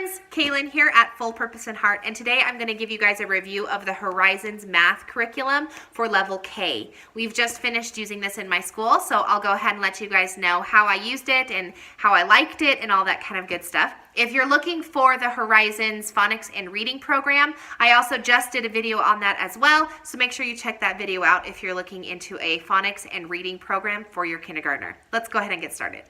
friends, Kaylin here at Full Purpose and Heart, and today I'm going to give you guys a review of the Horizions math curriculum for level K. We've just finished using this in my school, so I'll go ahead and let you guys know how I used it and how I liked it and all that kind of good stuff. If you're looking for the Horizions phonics and reading program, I also just did a video on that as well, so make sure you check that video out if you're looking into a phonics and reading program for your kindergartner. Let's go ahead and get started.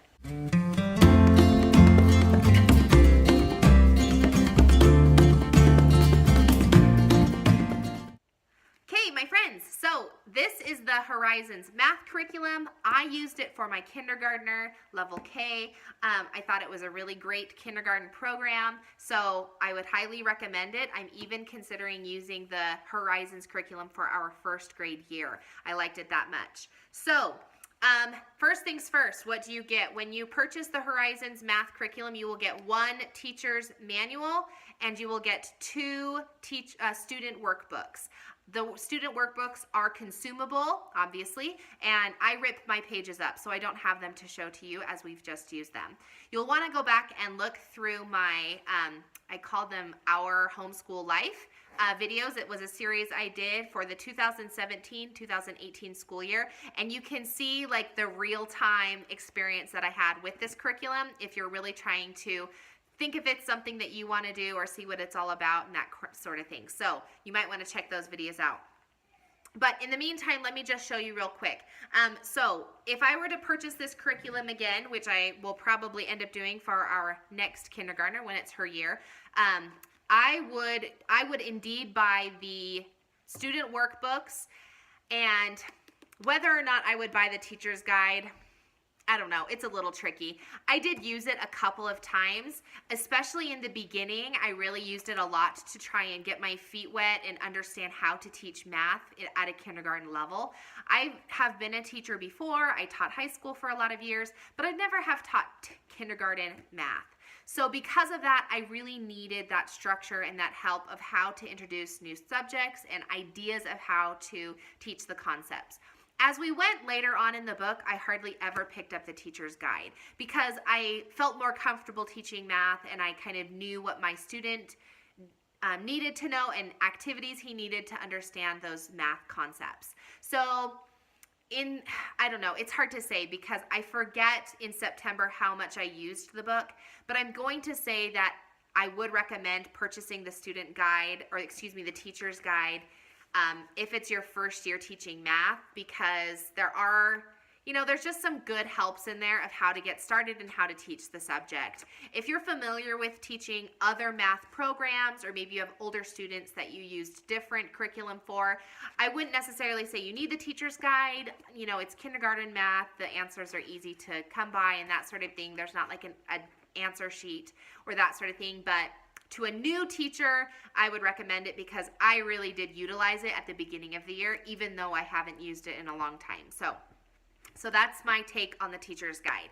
My friends, so this is the Horizions math curriculum. I used it for my kindergartner, level K. I thought it was a really great kindergarten program, so I would highly recommend it. I'm even considering using the Horizions curriculum for our first grade year. I liked it that much. So, first things first, what do you get? When you purchase the Horizions math curriculum, you will get one teacher's manual and you will get two student workbooks. The student workbooks are consumable, obviously, and I rip my pages up, so I don't have them to show to you as we've just used them. You'll want to go back and look through my, I called them Our Homeschool Life videos. It was a series I did for the 2017-2018 school year, and you can see like the real-time experience that I had with this curriculum if you're really trying to think if it's something that you want to do or see what it's all about and that sort of thing. So you might want to check those videos out. But in the meantime, let me just show you real quick. So if I were to purchase this curriculum again, which I will probably end up doing for our next kindergartner when it's her year, I would indeed buy the student workbooks, and whether or not I would buy the teacher's guide, I don't know, it's a little tricky. I did use it a couple of times, especially in the beginning. I really used it a lot to try and get my feet wet and understand how to teach math at a kindergarten level. I have been a teacher before. I taught high school for a lot of years, but I never have taught kindergarten math. So because of that, I really needed that structure and that help of how to introduce new subjects and ideas of how to teach the concepts. As we went later on in the book, I hardly ever picked up the teacher's guide because I felt more comfortable teaching math and I kind of knew what my student needed to know and activities he needed to understand those math concepts. So I don't know, it's hard to say because I forget in September how much I used the book, but I'm going to say that I would recommend purchasing the student guide, or excuse me, the teacher's guide, if it's your first year teaching math, because there's just some good helps in there of how to get started and how to teach the subject. If you're familiar with teaching other math programs, or maybe you have older students that you used different curriculum for, I wouldn't necessarily say you need the teacher's guide. It's kindergarten math. The answers are easy to come by and that sort of thing. There's not like an answer sheet or that sort of thing, but to a new teacher, I would recommend it because I really did utilize it at the beginning of the year, even though I haven't used it in a long time. So that's my take on the teacher's guide.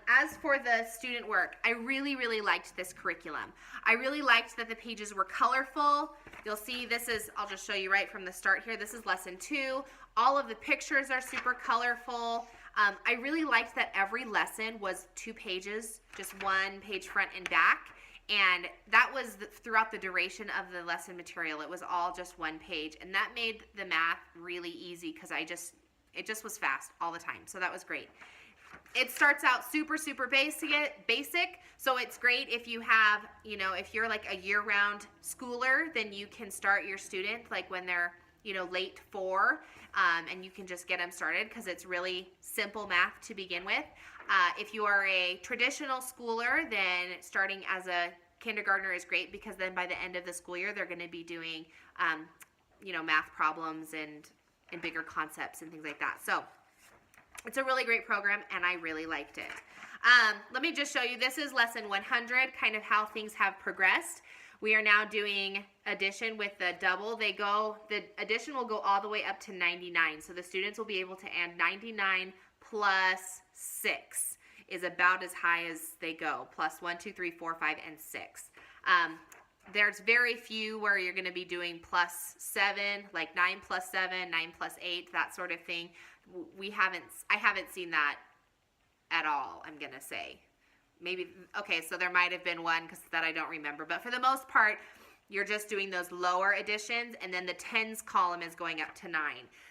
As for the student work, I really, really liked this curriculum. I really liked that the pages were colorful. You'll see I'll just show you right from the start here. This is lesson 2. All of the pictures are super colorful. I really liked that every lesson was 2 pages, just 1 page front and back. And that was throughout the duration of the lesson material. It was all just 1 page. And that made the math really easy because it just was fast all the time. So that was great. It starts out super, super basic. So it's great if you have, if you're like a year-round schooler, then you can start your student like when they're, late 4, and you can just get them started because it's really simple math to begin with. If you are a traditional schooler, then starting as a kindergartner is great because then by the end of the school year, they're going to be doing, math problems and bigger concepts and things like that. So it's a really great program and I really liked it. Let me just show you, this is lesson 100, kind of how things have progressed. We are now doing addition with the double. The addition will go all the way up to 99. So the students will be able to add 99 plus 6 is about as high as they go. Plus 1, 2, 3, 4, 5, and 6. There's very few where you're going to be doing plus 7, like 9 plus 7, 9 plus 8, that sort of thing. I haven't seen that at all, I'm going to say. maybe, okay, so there might have been one that I don't remember. But for the most part, you're just doing those lower additions, and then the tens column is going up to 9.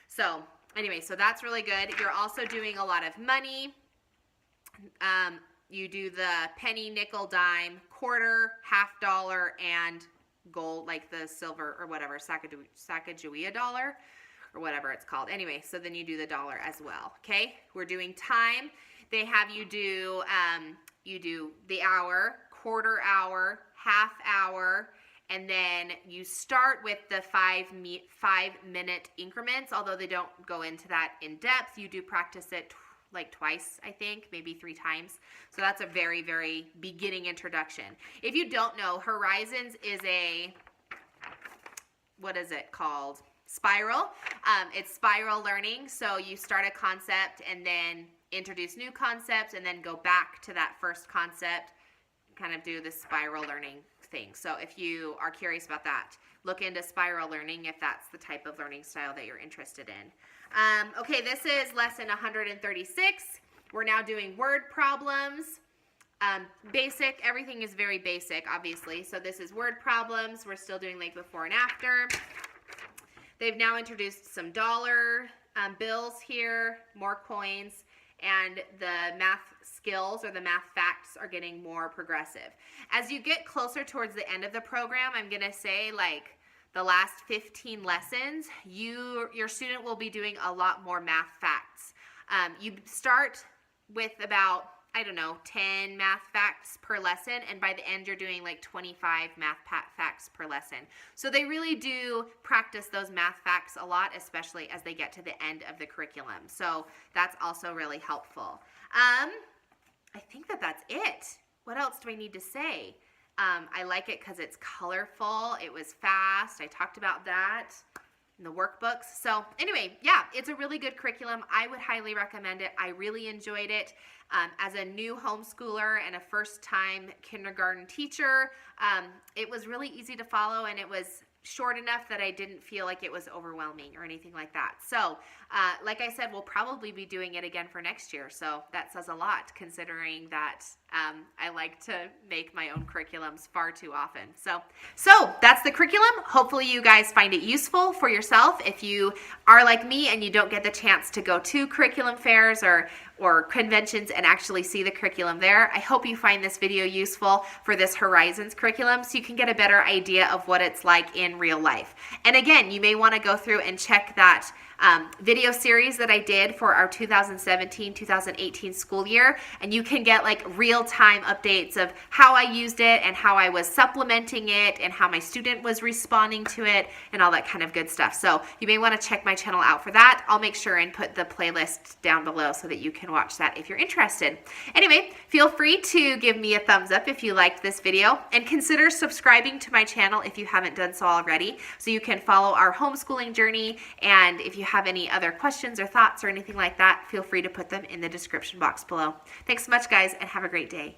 So anyway, so that's really good. You're also doing a lot of money. You do the penny, nickel, dime, quarter, $half, and gold, like the silver or whatever, Sacagawea dollar or whatever it's called. Anyway, so then you do the dollar as well. Okay, we're doing time. They have you do the hour, quarter hour, half hour, and then you start with the 5-minute increments. Although they don't go into that in depth, you do practice it like twice, I think, maybe 3 times. So that's a very, very beginning introduction. If you don't know, Horizions is what is it called? Spiral. It's spiral learning. So you start a concept and then introduce new concepts and then go back to that first concept, kind of do the spiral learning thing. So if you are curious about that, look into spiral learning if that's the type of learning style that you're interested in. Okay, this is lesson 136. We're now doing word problems. Basic, everything is very basic, obviously. So this is word problems. We're still doing like before and after. They've now introduced some dollar bills here, more coins, and the math skills or the math facts are getting more progressive. As you get closer towards the end of the program, I'm going to say like the last 15 lessons, your student will be doing a lot more math facts. You start with about, I don't know, 10 math facts per lesson, and by the end you're doing like 25 math facts per lesson. So they really do practice those math facts a lot, especially as they get to the end of the curriculum. So that's also really helpful. I think that's it. What else do I need to say? I like it because it's colorful. It was fast. I talked about that in the workbooks. So anyway, yeah, it's a really good curriculum. I would highly recommend it. I really enjoyed it. As a new homeschooler and a first-time kindergarten teacher, it was really easy to follow, and it was short enough that I didn't feel like it was overwhelming or anything like that. So like I said, we'll probably be doing it again for next year. So that says a lot, considering that I like to make my own curriculums far too often. So that's the curriculum. Hopefully you guys find it useful for yourself. If you are like me and you don't get the chance to go to curriculum fairs or conventions and actually see the curriculum there, I hope you find this video useful for this Horizions curriculum so you can get a better idea of what it's like in real life. And again, you may want to go through and check that video series that I did for our 2017-2018 school year, and you can get like real-time updates of how I used it and how I was supplementing it and how my student was responding to it and all that kind of good stuff. So you may want to check my channel out for that. I'll make sure and put the playlist down below so that you can watch that if you're interested. Anyway, feel free to give me a thumbs up if you liked this video, and consider subscribing to my channel if you haven't done so already, so you can follow our homeschooling journey. And if you have any other questions or thoughts or anything like that, feel free to put them in the description box below. Thanks so much, guys, and have a great day.